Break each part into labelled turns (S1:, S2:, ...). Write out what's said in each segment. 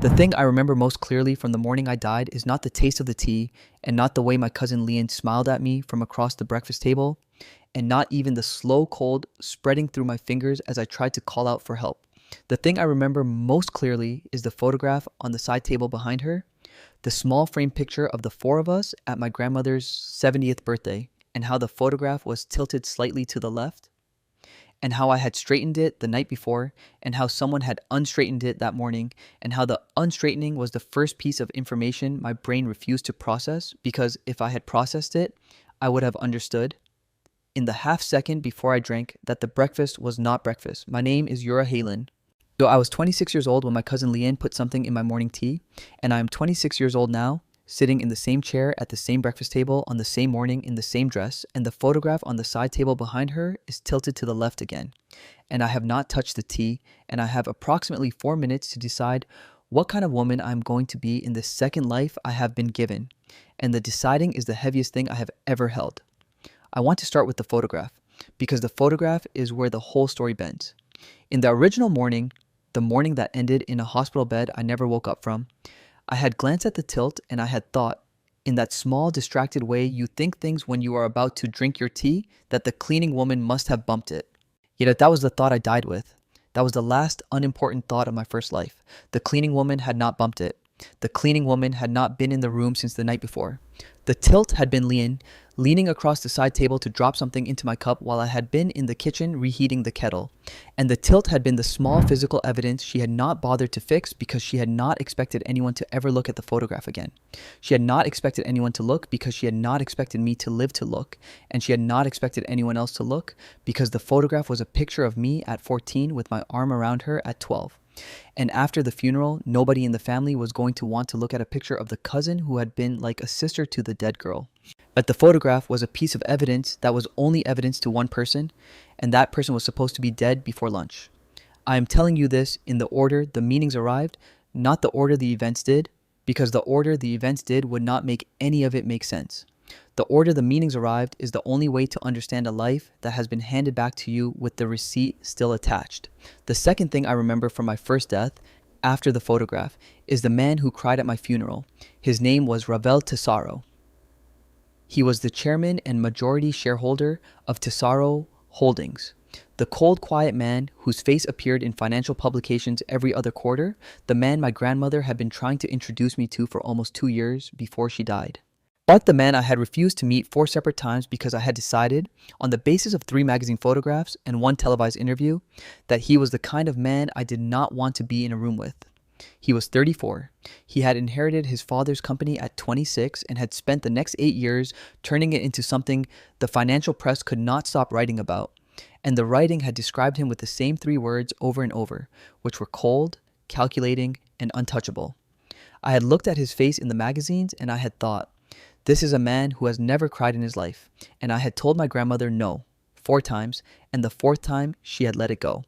S1: The thing I remember most clearly from the morning I died is not the taste of the tea, and not the way my cousin Leanne smiled at me from across the breakfast table, and not even the slow cold spreading through my fingers as I tried to call out for help. The thing I remember most clearly is the photograph on the side table behind her, the small frame picture of the four of us at my grandmother's 70th birthday, and how the photograph was tilted slightly to the left, and how I had straightened it the night before, and how someone had unstraightened it that morning, and how the unstraightening was the first piece of information my brain refused to process, because if I had processed it, I would have understood in the half second before I drank that the breakfast was not breakfast. My name is Yura Halen. So I was 26 years old when my cousin Leanne put something in my morning tea, and I am 26 years old now, sitting in the same chair at the same breakfast table on the same morning in the same dress, and the photograph on the side table behind her is tilted to the left again. And I have not touched the tea, and I have approximately 4 minutes to decide what kind of woman I'm going to be in this second life I have been given. And the deciding is the heaviest thing I have ever held. I want to start with the photograph, because the photograph is where the whole story bends. In the original morning, the morning that ended in a hospital bed I never woke up from, I had glanced at the tilt and I had thought, in that small distracted way you think things when you are about to drink your tea, that the cleaning woman must have bumped it. Yet that was the thought I died with. That was the last unimportant thought of my first life. The cleaning woman had not bumped it. The cleaning woman had not been in the room since the night before. The tilt had been Leanne, leaning across the side table to drop something into my cup while I had been in the kitchen reheating the kettle. And the tilt had been the small physical evidence she had not bothered to fix because she had not expected anyone to ever look at the photograph again. She had not expected anyone to look because she had not expected me to live to look, and she had not expected anyone else to look because the photograph was a picture of me at 14 with my arm around her at 12. And after the funeral, nobody in the family was going to want to look at a picture of the cousin who had been like a sister to the dead girl. But the photograph was a piece of evidence that was only evidence to one person, and that person was supposed to be dead before lunch. I am telling you this in the order the meanings arrived, not the order the events did, because the order the events did would not make any of it make sense. The order the meanings arrived is the only way to understand a life that has been handed back to you with the receipt still attached. The second thing I remember from my first death, after the photograph, is the man who cried at my funeral. His name was Ravel Tesaro. He was the chairman and majority shareholder of Tesaro Holdings. The cold, quiet man whose face appeared in financial publications every other quarter, the man my grandmother had been trying to introduce me to for almost 2 years before she died. But the man I had refused to meet 4 separate times because I had decided, on the basis of 3 magazine photographs and 1 televised interview, that he was the kind of man I did not want to be in a room with. He was 34. He had inherited his father's company at 26 and had spent the next 8 years turning it into something the financial press could not stop writing about. And the writing had described him with the same 3 words over and over, which were cold, calculating, and untouchable. I had looked at his face in the magazines and I had thought, this is a man who has never cried in his life, and I had told my grandmother no 4 times, and the 4th time she had let it go.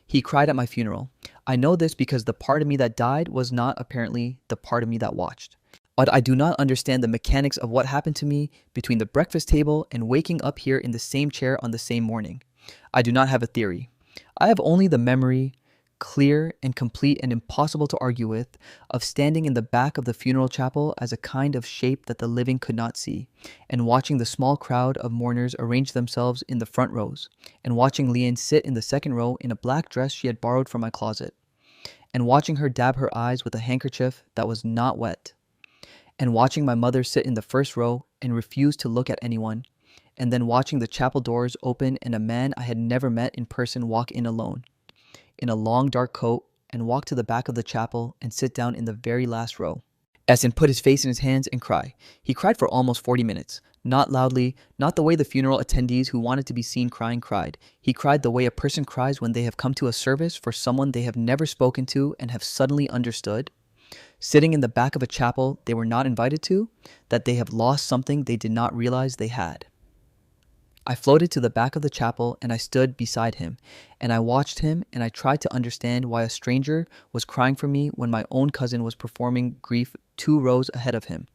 S1: He cried at my funeral. I know this because the part of me that died was not apparently the part of me that watched. But I do not understand the mechanics of what happened to me between the breakfast table and waking up here in the same chair on the same morning. I do not have a theory. I have only the memory, clear and complete and impossible to argue with, of standing in the back of the funeral chapel as a kind of shape that the living could not see, and watching the small crowd of mourners arrange themselves in the front rows, and watching Leanne sit in the second row in a black dress she had borrowed from my closet, and watching her dab her eyes with a handkerchief that was not wet, and watching my mother sit in the first row and refuse to look at anyone, and then watching the chapel doors open and a man I had never met in person walk in alone, in a long dark coat, and walk to the back of the chapel and sit down in the very last row. As in put his face in his hands and cry. He cried for almost 40 minutes. Not loudly, not the way the funeral attendees who wanted to be seen crying cried. He cried the way a person cries when they have come to a service for someone they have never spoken to and have suddenly understood, sitting in the back of a chapel they were not invited to, that they have lost something they did not realize they had. I floated to the back of the chapel and I stood beside him, and I watched him, and I tried to understand why a stranger was crying for me when my own cousin was performing grief 2 rows ahead of him.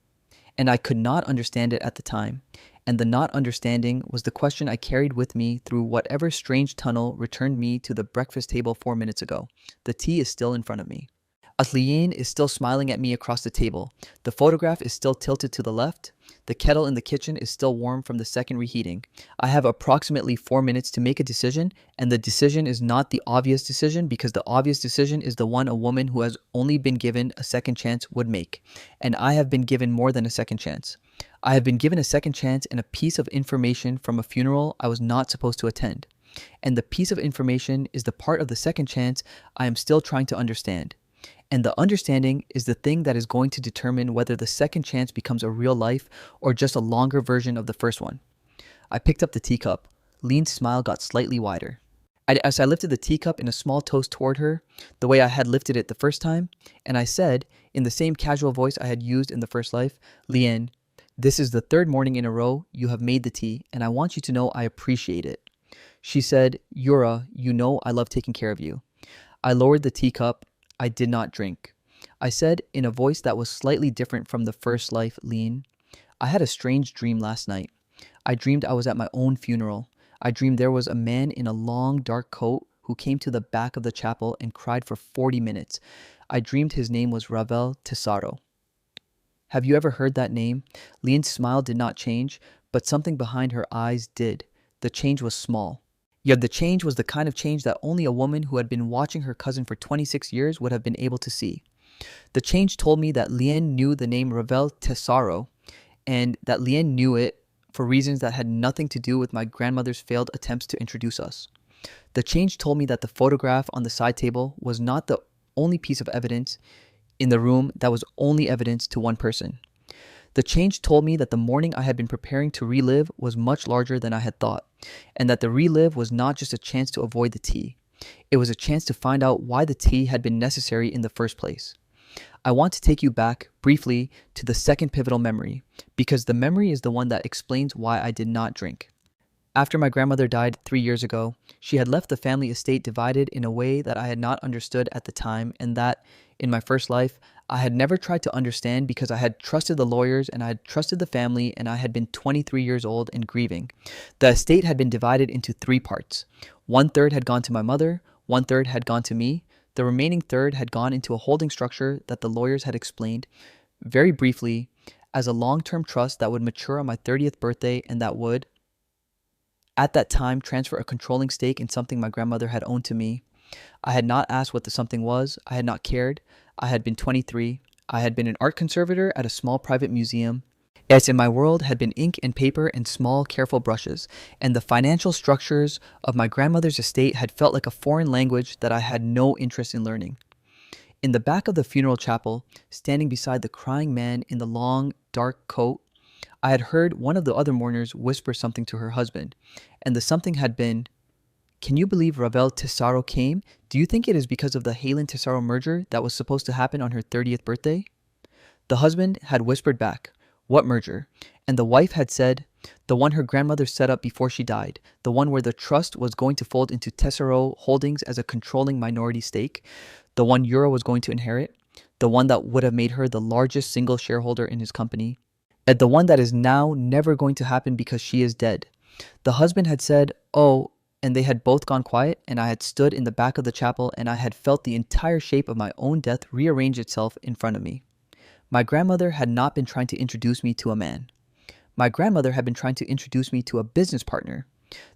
S1: And I could not understand it at the time, and the not understanding was the question I carried with me through whatever strange tunnel returned me to the breakfast table 4 minutes ago. The tea is still in front of me. As Leanne is still smiling at me across the table, the photograph is still tilted to the left, the kettle in the kitchen is still warm from the second reheating. I have approximately 4 minutes to make a decision, and the decision is not the obvious decision because the obvious decision is the one a woman who has only been given a second chance would make. And I have been given more than a second chance. I have been given a second chance and a piece of information from a funeral I was not supposed to attend. And the piece of information is the part of the second chance I am still trying to understand. And the understanding is the thing that is going to determine whether the second chance becomes a real life or just a longer version of the first one. I picked up the teacup. Lean's smile got slightly wider. As I lifted the teacup in a small toast toward her, the way I had lifted it the first time, and I said, in the same casual voice I had used in the first life, Leanne, this is the third morning in a row you have made the tea, and I want you to know I appreciate it. She said, Yura, you know I love taking care of you. I lowered the teacup. I did not drink. I said in a voice that was slightly different from the first life, Lean, I had a strange dream last night. I dreamed I was at my own funeral. I dreamed there was a man in a long dark coat who came to the back of the chapel and cried for 40 minutes. I dreamed his name was Ravel Tesaro. Have you ever heard that name? Lean's smile did not change, but something behind her eyes did. The change was small. Yet the change was the kind of change that only a woman who had been watching her cousin for 26 years would have been able to see. The change told me that Leanne knew the name Ravel Tesaro, and that Leanne knew it for reasons that had nothing to do with my grandmother's failed attempts to introduce us. The change told me that the photograph on the side table was not the only piece of evidence in the room that was only evidence to one person. The change told me that the morning I had been preparing to relive was much larger than I had thought, and that the relive was not just a chance to avoid the tea. It was a chance to find out why the tea had been necessary in the first place. I want to take you back, briefly, to the second pivotal memory, because the memory is the one that explains why I did not drink. After my grandmother died 3 years ago, she had left the family estate divided in a way that I had not understood at the time, and that, in my first life, I had never tried to understand because I had trusted the lawyers and I had trusted the family, and I had been 23 years old and grieving. The estate had been divided into 3 parts. 1/3 had gone to my mother, 1/3 had gone to me, the remaining third had gone into a holding structure that the lawyers had explained, very briefly, as a long-term trust that would mature on my 30th birthday and that would, at that time, transfer a controlling stake in something my grandmother had owned to me. I had not asked what the something was. I had not cared. I had been 23. I had been an art conservator at a small private museum. Yes, in my world had been ink and paper and small, careful brushes, and the financial structures of my grandmother's estate had felt like a foreign language that I had no interest in learning. In the back of the funeral chapel, standing beside the crying man in the long, dark coat, I had heard one of the other mourners whisper something to her husband, and the something had been, "Can you believe Ravel Tesaro came? Do you think it is because of the Halen-Tesaro merger that was supposed to happen on her 30th birthday?" The husband had whispered back, "What merger?" And the wife had said, "The one her grandmother set up before she died, the one where the trust was going to fold into Tesaro Holdings as a controlling minority stake, the one Euro was going to inherit, the one that would have made her the largest single shareholder in his company, and the one that is now never going to happen because she is dead." The husband had said, "Oh," and they had both gone quiet, and I had stood in the back of the chapel, and I had felt the entire shape of my own death rearrange itself in front of me. My grandmother had not been trying to introduce me to a man. My grandmother had been trying to introduce me to a business partner.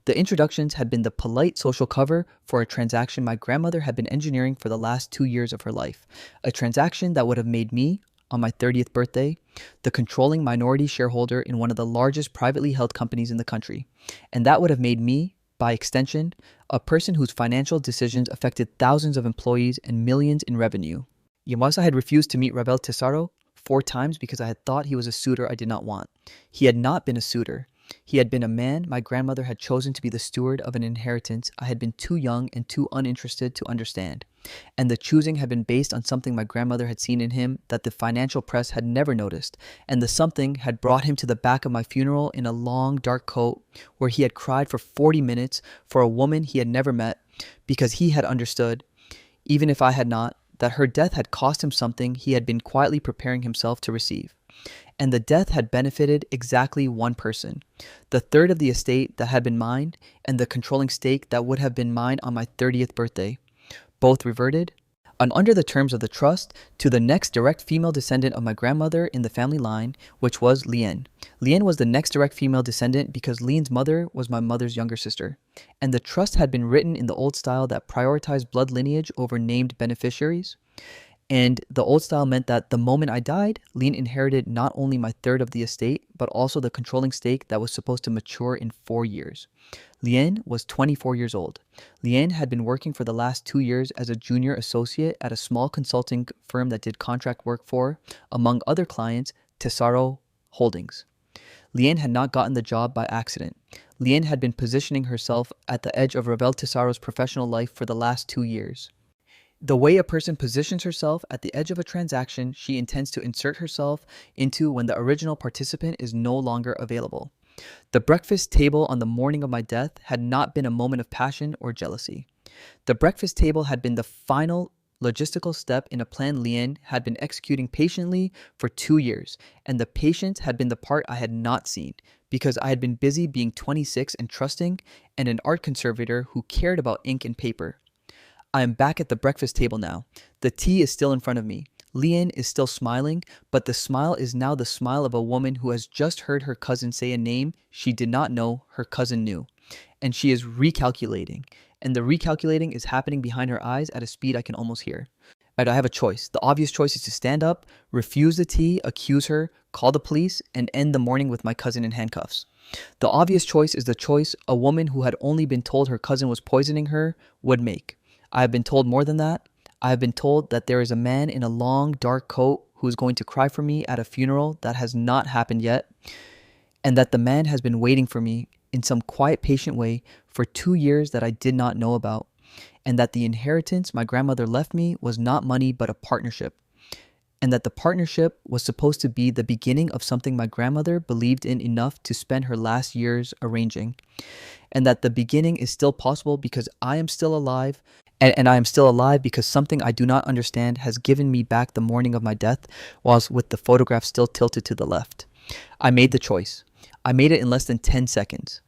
S1: The introductions had been the polite social cover for a transaction my grandmother had been engineering for the last 2 years of her life, a transaction that would have made me, on my 30th birthday, the controlling minority shareholder in one of the largest privately held companies in the country, and that would have made me, by extension, a person whose financial decisions affected thousands of employees and millions in revenue. Yamasa had refused to meet Ravel Tesaro 4 times because I had thought he was a suitor I did not want. He had not been a suitor. He had been a man my grandmother had chosen to be the steward of an inheritance I had been too young and too uninterested to understand. And the choosing had been based on something my grandmother had seen in him that the financial press had never noticed, and the something had brought him to the back of my funeral in a long dark coat where he had cried for 40 minutes for a woman he had never met, because he had understood, even if I had not, that her death had cost him something he had been quietly preparing himself to receive. And the death had benefited exactly one person, the third of the estate that had been mine, and the controlling stake that would have been mine on my 30th birthday. Both reverted. And under the terms of the trust, to the next direct female descendant of my grandmother in the family line, which was Leanne. Leanne was the next direct female descendant because Leanne's mother was my mother's younger sister. And the trust had been written in the old style that prioritized blood lineage over named beneficiaries. And the old style meant that the moment I died, Leanne inherited not only my third of the estate, but also the controlling stake that was supposed to mature in 4 years. Leanne was 24 years old. Leanne had been working for the last 2 years as a junior associate at a small consulting firm that did contract work for, among other clients, Tesaro Holdings. Leanne had not gotten the job by accident. Leanne had been positioning herself at the edge of Ravel Tesaro's professional life for the last 2 years. The way a person positions herself at the edge of a transaction she intends to insert herself into when the original participant is no longer available. The breakfast table on the morning of my death had not been a moment of passion or jealousy. The breakfast table had been the final logistical step in a plan Leanne had been executing patiently for 2 years, and the patience had been the part I had not seen, because I had been busy being 26 and trusting, and an art conservator who cared about ink and paper. I am back at the breakfast table now. The tea is still in front of me. Leanne is still smiling, but the smile is now the smile of a woman who has just heard her cousin say a name she did not know her cousin knew. And she is recalculating. And the recalculating is happening behind her eyes at a speed I can almost hear. Right, I have a choice. The obvious choice is to stand up, refuse the tea, accuse her, call the police, and end the morning with my cousin in handcuffs. The obvious choice is the choice a woman who had only been told her cousin was poisoning her would make. I have been told more than that. I have been told that there is a man in a long, dark coat who is going to cry for me at a funeral that has not happened yet, and that the man has been waiting for me in some quiet, patient way for 2 years that I did not know about, and that the inheritance my grandmother left me was not money but a partnership, and that the partnership was supposed to be the beginning of something my grandmother believed in enough to spend her last years arranging, and that the beginning is still possible because I am still alive. And I am still alive because something I do not understand has given me back the morning of my death, whilst with the photograph still tilted to the left. I made the choice. I made it in less than 10 seconds.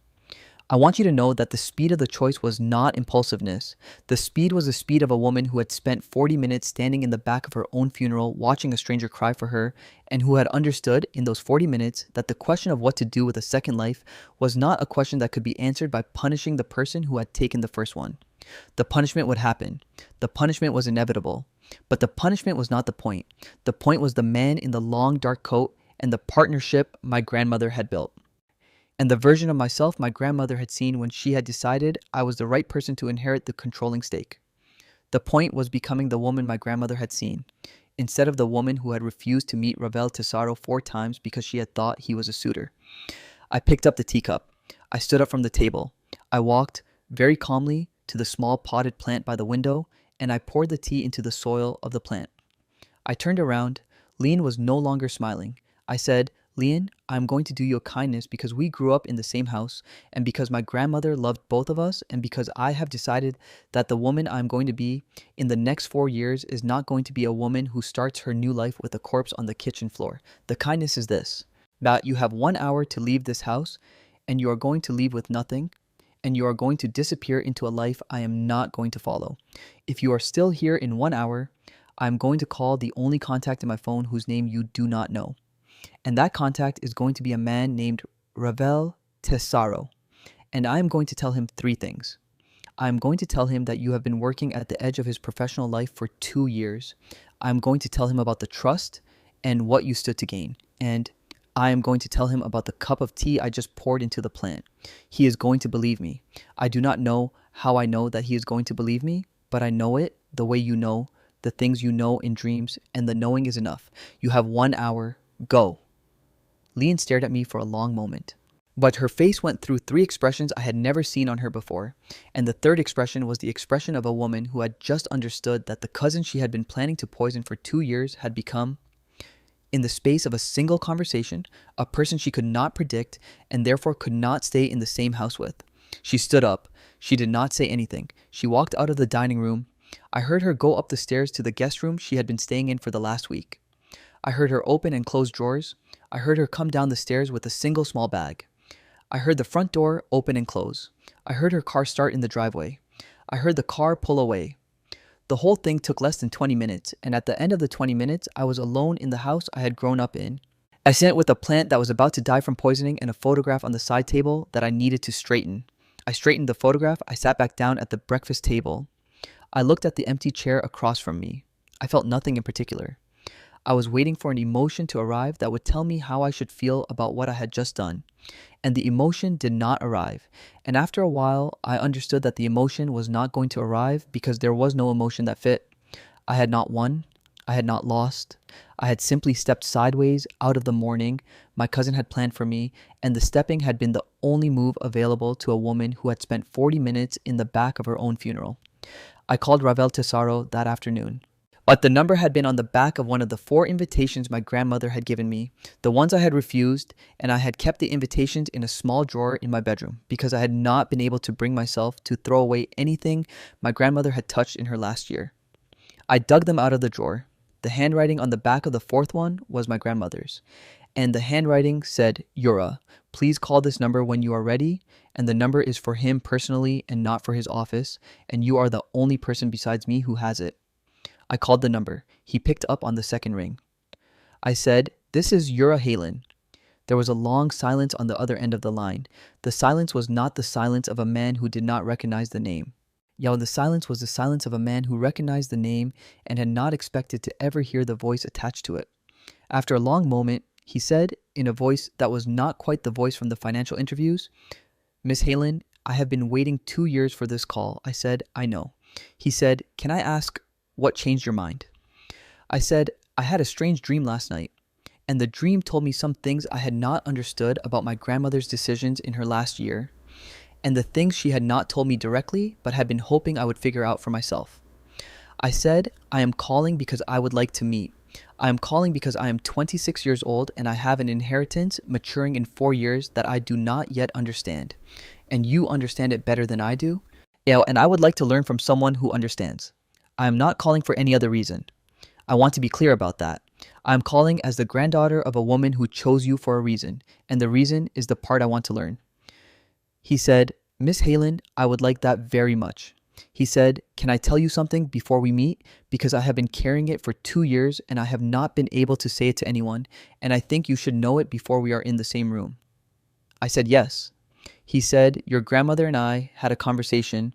S1: I want you to know that the speed of the choice was not impulsiveness. The speed was the speed of a woman who had spent 40 minutes standing in the back of her own funeral watching a stranger cry for her, and who had understood in those 40 minutes that the question of what to do with a second life was not a question that could be answered by punishing the person who had taken the first one. The punishment would happen. The punishment was inevitable. But the punishment was not the point. The point was the man in the long dark coat and the partnership my grandmother had built. And the version of myself my grandmother had seen when she had decided I was the right person to inherit the controlling stake. The point was becoming the woman my grandmother had seen, instead of the woman who had refused to meet Ravel Tesaro 4 times because she had thought he was a suitor. I picked up the teacup. I stood up from the table. I walked very calmly to the small potted plant by the window, and I poured the tea into the soil of the plant. I turned around. Leanne was no longer smiling. I said, "Leanne, I'm going to do you a kindness because we grew up in the same house, and because my grandmother loved both of us, and because I have decided that the woman I'm going to be in the next 4 years is not going to be a woman who starts her new life with a corpse on the kitchen floor. The kindness is this, that you have 1 hour to leave this house, and you are going to leave with nothing, and you are going to disappear into a life I am not going to follow. If you are still here in 1 hour, I am going to call the only contact in my phone whose name you do not know. And that contact is going to be a man named Ravel Tesaro. And I am going to tell him 3 things. I am going to tell him that you have been working at the edge of his professional life for 2 years. I am going to tell him about the trust and what you stood to gain. And I am going to tell him about the cup of tea I just poured into the plant. He is going to believe me. I do not know how I know that he is going to believe me, but I know it the way you know the things you know in dreams, and the knowing is enough. You have 1 hour. Go." Leanne stared at me for a long moment, but her face went through 3 expressions I had never seen on her before, and the third expression was the expression of a woman who had just understood that the cousin she had been planning to poison for 2 years had become, in the space of a single conversation, a person she could not predict and therefore could not stay in the same house with. She stood up. She did not say anything. She walked out of the dining room. I heard her go up the stairs to the guest room she had been staying in for the last week. I heard her open and close drawers. I heard her come down the stairs with a single small bag. I heard the front door open and close. I heard her car start in the driveway. I heard the car pull away. The whole thing took less than 20 minutes, and at the end of the 20 minutes, I was alone in the house I had grown up in. I sat with a plant that was about to die from poisoning and a photograph on the side table that I needed to straighten. I straightened the photograph, I sat back down at the breakfast table. I looked at the empty chair across from me. I felt nothing in particular. I was waiting for an emotion to arrive that would tell me how I should feel about what I had just done. And the emotion did not arrive. And after a while, I understood that the emotion was not going to arrive because there was no emotion that fit. I had not won. I had not lost. I had simply stepped sideways out of the morning my cousin had planned for me, and the stepping had been the only move available to a woman who had spent 40 minutes in the back of her own funeral. I called Ravel Tesaro that afternoon. But the number had been on the back of one of the 4 invitations my grandmother had given me, the ones I had refused, and I had kept the invitations in a small drawer in my bedroom because I had not been able to bring myself to throw away anything my grandmother had touched in her last year. I dug them out of the drawer. The handwriting on the back of the 4th one was my grandmother's, and the handwriting said, Yura, please call this number when you are ready, and the number is for him personally and not for his office, and you are the only person besides me who has it. I called the number. He picked up on the 2nd ring. I said, this is Yura Halen. There was a long silence on the other end of the line. The silence was not the silence of a man who did not recognize the name. The silence was the silence of a man who recognized the name and had not expected to ever hear the voice attached to it. After a long moment, he said, in a voice that was not quite the voice from the financial interviews, Miss Halen, I have been waiting 2 years for this call. I said, I know. He said, can I ask what changed your mind? I said, I had a strange dream last night, and the dream told me some things I had not understood about my grandmother's decisions in her last year, and the things she had not told me directly but had been hoping I would figure out for myself. I said, I am calling because I would like to meet. I am calling because I am 26 years old and I have an inheritance maturing in 4 years that I do not yet understand, and you understand it better than I do, and I would like to learn from someone who understands. I am not calling for any other reason. I want to be clear about that. I am calling as the granddaughter of a woman who chose you for a reason, and the reason is the part I want to learn. He said, Miss Halen, I would like that very much. He said, can I tell you something before we meet? Because I have been carrying it for 2 years and I have not been able to say it to anyone, and I think you should know it before we are in the same room. I said, yes. He said, your grandmother and I had a conversation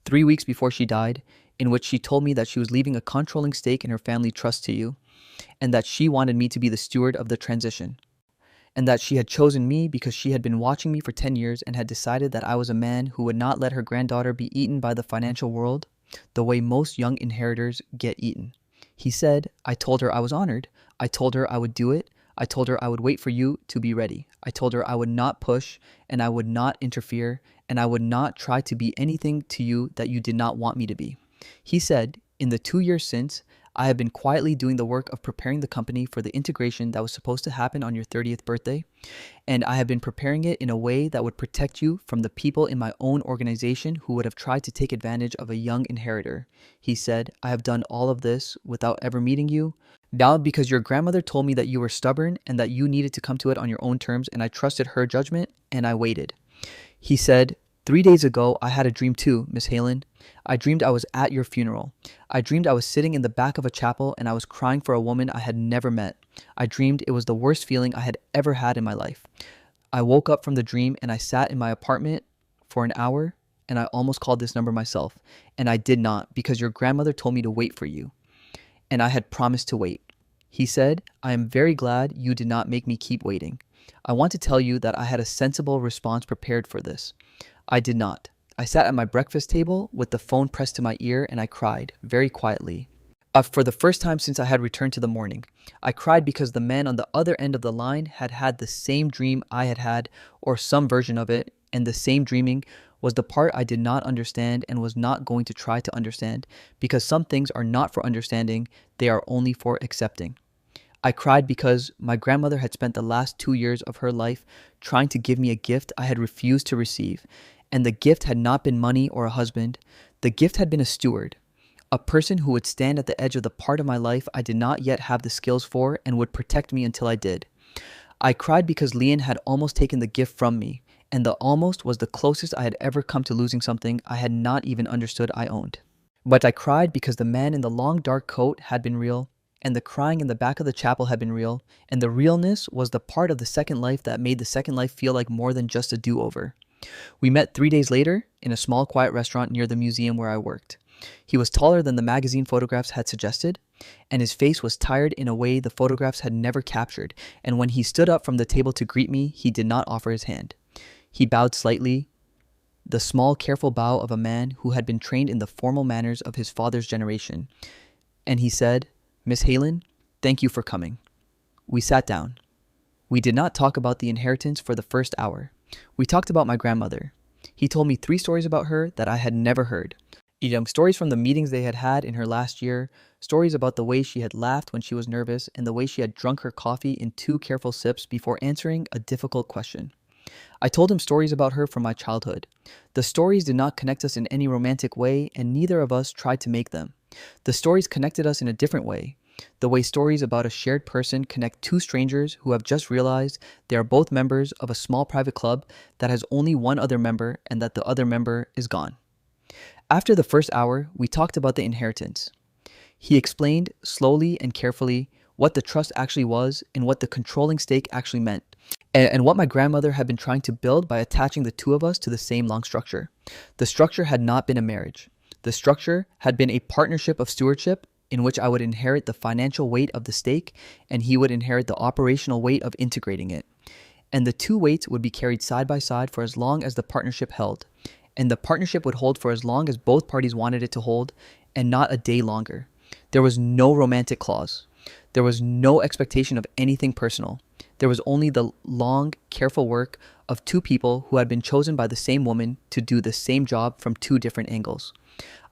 S1: 3 weeks before she died, in which she told me that she was leaving a controlling stake in her family trust to you, and that she wanted me to be the steward of the transition, and that she had chosen me because she had been watching me for 10 years and had decided that I was a man who would not let her granddaughter be eaten by the financial world the way most young inheritors get eaten. He said, I told her I was honored. I told her I would do it. I told her I would wait for you to be ready. I told her I would not push and I would not interfere and I would not try to be anything to you that you did not want me to be. He said, in the 2 years since, I have been quietly doing the work of preparing the company for the integration that was supposed to happen on your 30th birthday, and I have been preparing it in a way that would protect you from the people in my own organization who would have tried to take advantage of a young inheritor. He said, I have done all of this without ever meeting you, now because your grandmother told me that you were stubborn and that you needed to come to it on your own terms, and I trusted her judgment, and I waited. He said, 3 days ago, I had a dream too, Miss Halen. I dreamed I was at your funeral. I dreamed I was sitting in the back of a chapel and I was crying for a woman I had never met. I dreamed it was the worst feeling I had ever had in my life. I woke up from the dream and I sat in my apartment for an hour and I almost called this number myself. And I did not because your grandmother told me to wait for you. And I had promised to wait. He said, I am very glad you did not make me keep waiting. I want to tell you that I had a sensible response prepared for this. I did not. I sat at my breakfast table with the phone pressed to my ear and I cried, very quietly. For the first time since I had returned to the morning. I cried because the man on the other end of the line had had the same dream I had had, or some version of it, and the same dreaming was the part I did not understand and was not going to try to understand, because some things are not for understanding, they are only for accepting. I cried because my grandmother had spent the last 2 years of her life trying to give me a gift I had refused to receive. And the gift had not been money or a husband. The gift had been a steward, a person who would stand at the edge of the part of my life I did not yet have the skills for and would protect me until I did. I cried because Leanne had almost taken the gift from me, and the almost was the closest I had ever come to losing something I had not even understood I owned. But I cried because the man in the long dark coat had been real, and the crying in the back of the chapel had been real, and the realness was the part of the second life that made the second life feel like more than just a do-over. We met 3 days later in a small quiet restaurant near the museum where I worked. He was taller than the magazine photographs had suggested, and his face was tired in a way the photographs had never captured, and when he stood up from the table to greet me, he did not offer his hand. He bowed slightly, the small, careful bow of a man who had been trained in the formal manners of his father's generation, and he said, "Miss Halen, thank you for coming." We sat down. We did not talk about the inheritance for the first hour. We talked about my grandmother. He told me 3 stories about her that I had never heard. Stories from the meetings they had had in her last year, stories about the way she had laughed when she was nervous, and the way she had drunk her coffee in 2 careful sips before answering a difficult question. I told him stories about her from my childhood. The stories did not connect us in any romantic way, and neither of us tried to make them. The stories connected us in a different way. The way stories about a shared person connect 2 strangers who have just realized they are both members of a small private club that has only one other member and that the other member is gone. After the first hour, we talked about the inheritance. He explained slowly and carefully what the trust actually was and what the controlling stake actually meant, and what my grandmother had been trying to build by attaching the 2 of us to the same long structure. The structure had not been a marriage. The structure had been a partnership of stewardship in which I would inherit the financial weight of the stake and he would inherit the operational weight of integrating it. And the 2 weights would be carried side by side for as long as the partnership held. And the partnership would hold for as long as both parties wanted it to hold, and not a day longer. There was no romantic clause. There was no expectation of anything personal. There was only the long, careful work of 2 people who had been chosen by the same woman to do the same job from 2 different angles.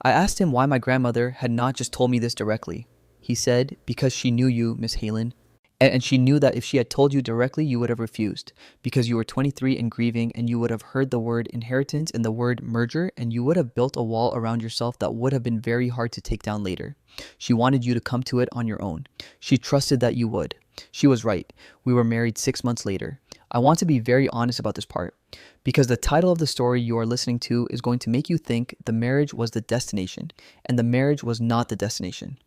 S1: I asked him why my grandmother had not just told me this directly. He said, "Because she knew you, Miss Halen. And she knew that if she had told you directly, you would have refused, because you were 23 and grieving, and you would have heard the word inheritance and the word merger, and you would have built a wall around yourself that would have been very hard to take down later. She wanted you to come to it on your own. She trusted that you would. She was right. We were married 6 months later." I want to be very honest about this part, because the title of the story you are listening to is going to make you think the marriage was the destination, and the marriage was not the destination.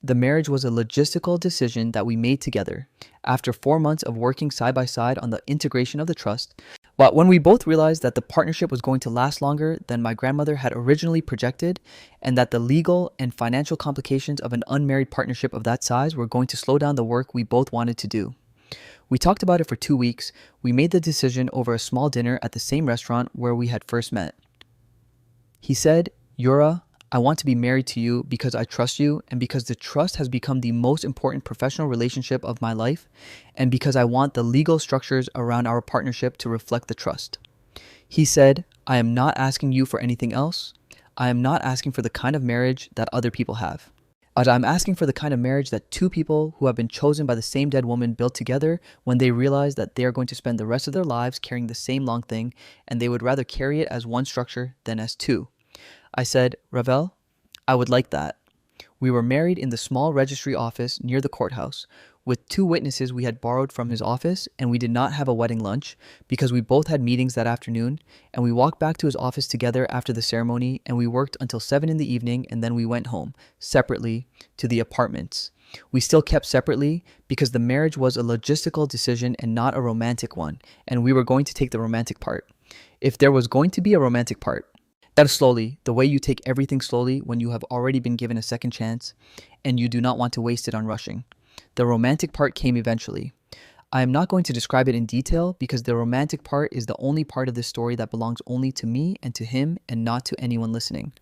S1: The marriage was a logistical decision that we made together after 4 months of working side by side on the integration of the trust. But when we both realized that the partnership was going to last longer than my grandmother had originally projected, and that the legal and financial complications of an unmarried partnership of that size were going to slow down the work we both wanted to do. We talked about it for 2 weeks. We made the decision over a small dinner at the same restaurant where we had first met. He said, "Yura, I want to be married to you because I trust you, and because the trust has become the most important professional relationship of my life, and because I want the legal structures around our partnership to reflect the trust." He said, "I am not asking you for anything else. I am not asking for the kind of marriage that other people have. I'm asking for the kind of marriage that 2 people who have been chosen by the same dead woman built together when they realize that they are going to spend the rest of their lives carrying the same long thing, and they would rather carry it as one structure than as 2. I said, "Ravel, I would like that." We were married in the small registry office near the courthouse with 2 witnesses we had borrowed from his office, and we did not have a wedding lunch because we both had meetings that afternoon, and we walked back to his office together after the ceremony, and we worked until 7 in the evening, and then we went home, separately, to the apartments. We still kept separately because the marriage was a logistical decision and not a romantic one, and we were going to take the romantic part. If there was going to be a romantic part, that is slowly, the way you take everything slowly when you have already been given a second chance, and you do not want to waste it on rushing. The romantic part came eventually. I am not going to describe it in detail because the romantic part is the only part of this story that belongs only to me and to him and not to anyone listening.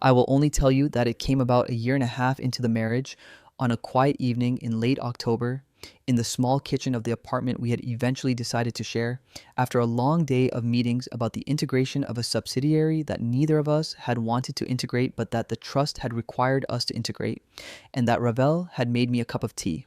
S1: I will only tell you that it came about a year and a half into the marriage on a quiet evening in late October in the small kitchen of the apartment we had eventually decided to share after a long day of meetings about the integration of a subsidiary that neither of us had wanted to integrate but that the trust had required us to integrate, and that Ravel had made me a cup of tea.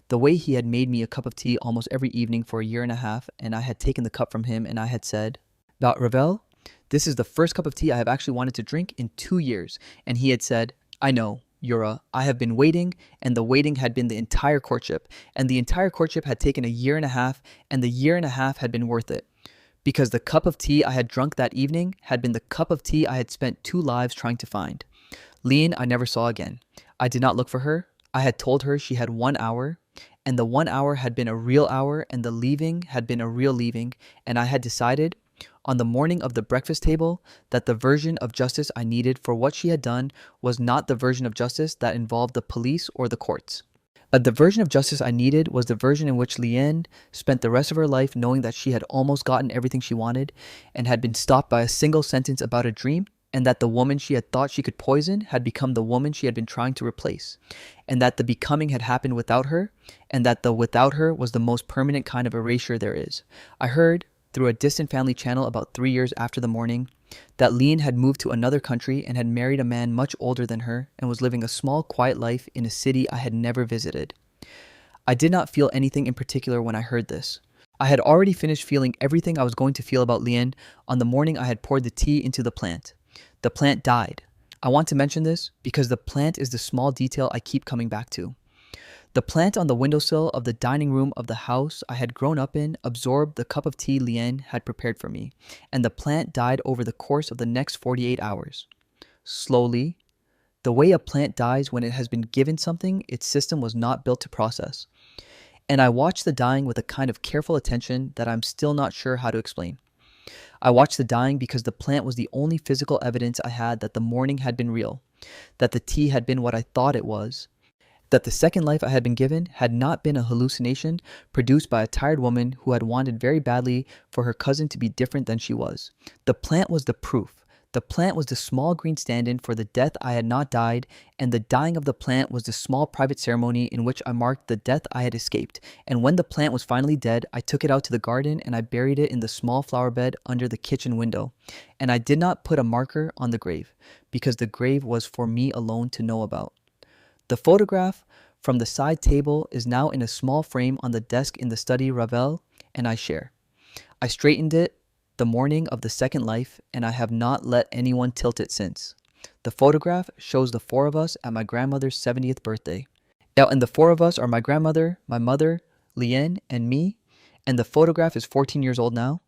S1: The way he had made me a cup of tea almost every evening for a year and a half, and I had taken the cup from him and I had said, "About Ravel, this is the first cup of tea I have actually wanted to drink in 2 years," and he had said, "I know, Yura, I have been waiting," and the waiting had been the entire courtship, and the entire courtship had taken a year and a half, and the year and a half had been worth it. because the cup of tea I had drunk that evening had been the cup of tea I had spent 2 lives trying to find. Leanne I never saw again. I did not look for her. I had told her she had 1 hour, and the 1 hour had been a real hour, and the leaving had been a real leaving, and I had decided, on the morning of the breakfast table, that the version of justice I needed for what she had done was not the version of justice that involved the police or the courts. The version of justice I needed was the version in which Leanne spent the rest of her life knowing that she had almost gotten everything she wanted and had been stopped by a single sentence about a dream, and that the woman she had thought she could poison had become the woman she had been trying to replace, and that the becoming had happened without her, and that the without her was the most permanent kind of erasure there is. I heard, through a distant family channel about 3 years after the morning, that Leanne had moved to another country and had married a man much older than her and was living a small, quiet life in a city I had never visited. I did not feel anything in particular when I heard this. I had already finished feeling everything I was going to feel about Leanne on the morning I had poured the tea into the plant. The plant died. I want to mention this because the plant is the small detail I keep coming back to. The plant on the windowsill of the dining room of the house I had grown up in absorbed the cup of tea Leanne had prepared for me, and the plant died over the course of the next 48 hours. Slowly, the way a plant dies when it has been given something its system was not built to process. And I watched the dying with a kind of careful attention that I'm still not sure how to explain. I watched the dying because the plant was the only physical evidence I had that the morning had been real, that the tea had been what I thought it was, that the second life I had been given had not been a hallucination produced by a tired woman who had wanted very badly for her cousin to be different than she was. The plant was the proof. The plant was the small green stand-in for the death I had not died, and the dying of the plant was the small private ceremony in which I marked the death I had escaped. And when the plant was finally dead, I took it out to the garden and I buried it in the small flower bed under the kitchen window. And I did not put a marker on the grave, because the grave was for me alone to know about. The photograph from the side table is now in a small frame on the desk in the study Ravel and I share. I straightened it the morning of the second life, and I have not let anyone tilt it since. The photograph shows the 4 of us at my grandmother's 70th birthday. And the 4 of us are my grandmother, my mother, Leanne, and me, and the photograph is 14 years old now,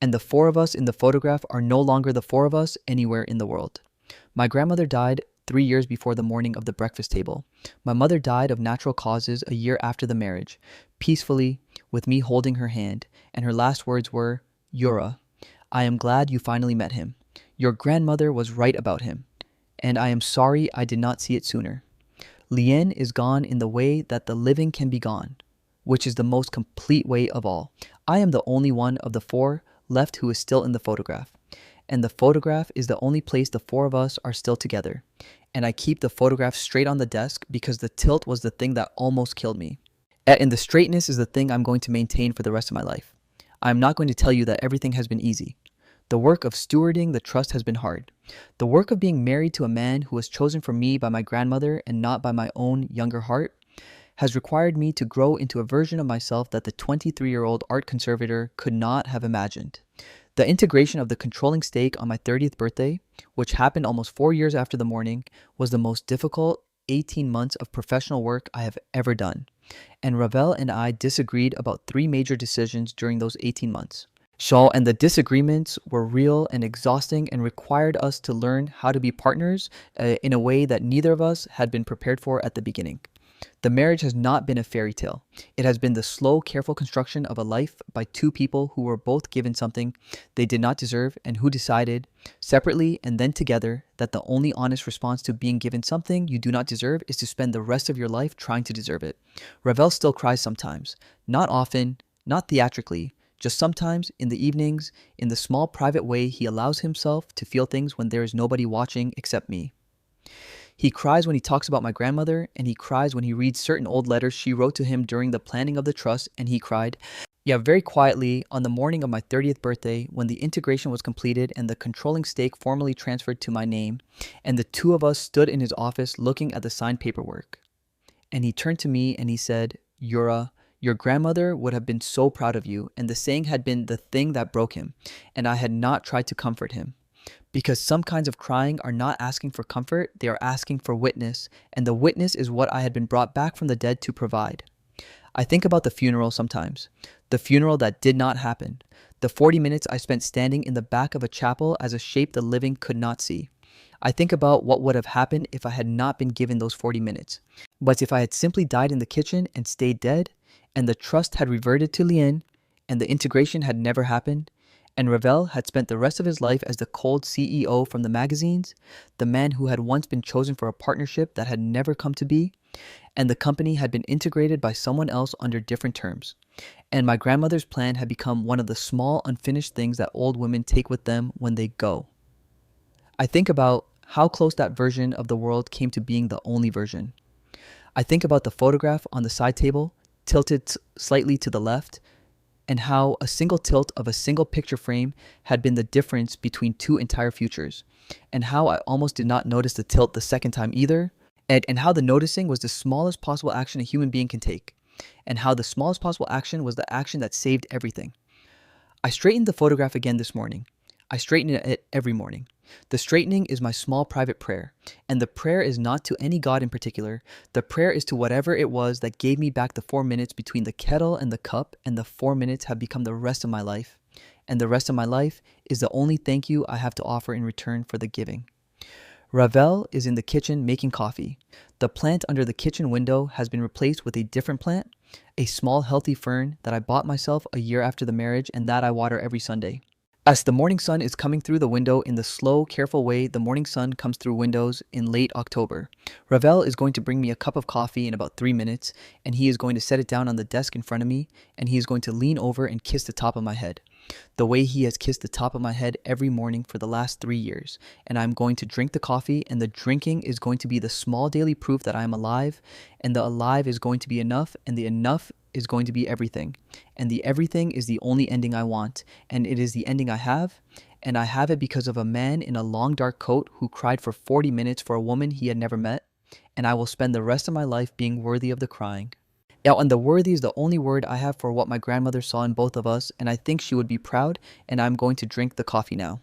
S1: and the 4 of us in the photograph are no longer the 4 of us anywhere in the world. My grandmother died 3 years before the morning of the breakfast table. My mother died of natural causes a year after the marriage, peacefully, with me holding her hand, and her last words were, "Yura, I am glad you finally met him. Your grandmother was right about him, and I am sorry I did not see it sooner. Leanne is gone in the way that the living can be gone, which is the most complete way of all. I am the only one of the 4 left who is still in the photograph, and the photograph is the only place the 4 of us are still together. And I keep the photograph straight on the desk because the tilt was the thing that almost killed me. And the straightness is the thing I'm going to maintain for the rest of my life. I am not going to tell you that everything has been easy. The work of stewarding the trust has been hard. The work of being married to a man who was chosen for me by my grandmother and not by my own younger heart has required me to grow into a version of myself that the 23-year-old art conservator could not have imagined. The integration of the controlling stake on my 30th birthday, which happened almost 4 years after the morning, was the most difficult 18 months of professional work I have ever done. And Ravel and I disagreed about 3 major decisions during those 18 months. And the disagreements were real and exhausting and required us to learn how to be partners in a way that neither of us had been prepared for at the beginning. The marriage has not been a fairy tale. It has been the slow, careful construction of a life by 2 people who were both given something they did not deserve and who decided, separately and then together, that the only honest response to being given something you do not deserve is to spend the rest of your life trying to deserve it. Ravel still cries sometimes. Not often, not theatrically, just sometimes, in the evenings, in the small private way he allows himself to feel things when there is nobody watching except me. He cries when he talks about my grandmother, and he cries when he reads certain old letters she wrote to him during the planning of the trust, and he cried, very quietly, on the morning of my 30th birthday, when the integration was completed and the controlling stake formally transferred to my name, and the 2 of us stood in his office looking at the signed paperwork. And he turned to me and he said, "Yura, your grandmother would have been so proud of you," and the saying had been the thing that broke him, and I had not tried to comfort him. Because some kinds of crying are not asking for comfort, they are asking for witness, and the witness is what I had been brought back from the dead to provide. I think about the funeral sometimes, the funeral that did not happen, The 40 minutes I spent standing in the back of a chapel as a shape the living could not see. I think about what would have happened if I had not been given those 40 minutes. But if I had simply died in the kitchen and stayed dead, and the trust had reverted to Leanne, and the integration had never happened, and Ravel had spent the rest of his life as the cold CEO from the magazines, the man who had once been chosen for a partnership that had never come to be, and the company had been integrated by someone else under different terms. And my grandmother's plan had become one of the small unfinished things that old women take with them when they go. I think about how close that version of the world came to being the only version. I think about the photograph on the side table, tilted slightly to the left, and how a single tilt of a single picture frame had been the difference between two entire futures, and how I almost did not notice the tilt the second time either, and how the noticing was the smallest possible action a human being can take, and how the smallest possible action was the action that saved everything. I straightened the photograph again this morning. I straighten it every morning. The straightening is my small private prayer, and the prayer is not to any god in particular. The prayer is to whatever it was that gave me back the 4 minutes between the kettle and the cup, and the 4 minutes have become the rest of my life. And the rest of my life is the only thank you I have to offer in return for the giving. Ravel is in the kitchen making coffee. The plant under the kitchen window has been replaced with a different plant, a small healthy fern that I bought myself a year after the marriage and that I water every Sunday. As the morning sun is coming through the window in the slow, careful way the morning sun comes through windows in late October, Ravel is going to bring me a cup of coffee in about 3 minutes, and he is going to set it down on the desk in front of me, and he is going to lean over and kiss the top of my head, the way he has kissed the top of my head every morning for the last 3 years, and I'm going to drink the coffee, and the drinking is going to be the small daily proof that I am alive, and the alive is going to be enough, and the enough is going to be everything, and the everything is the only ending I want, and it is the ending I have, and I have it because of a man in a long dark coat who cried for 40 minutes for a woman he had never met, and I will spend the rest of my life being worthy of the crying. Yeah, and the worthy is the only word I have for what my grandmother saw in both of us, and I think she would be proud, and I'm going to drink the coffee now.